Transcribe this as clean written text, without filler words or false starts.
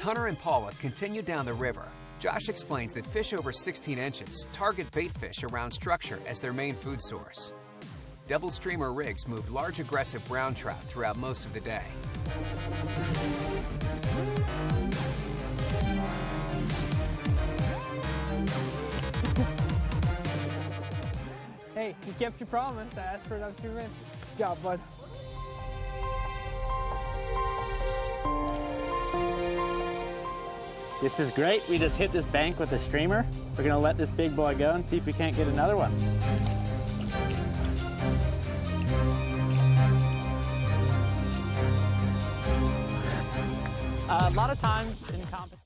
Hunter and Paula continue down the river. Josh explains that fish over 16 inches target bait fish around structure as their main food source. Double streamer rigs moved large aggressive brown trout throughout most of the day. Hey, you kept your promise. I asked for another 2 minutes. Good job, bud. This is great. We just hit this bank with a streamer. We're gonna let this big boy go and see if we can't get another one. A lot of times in competition.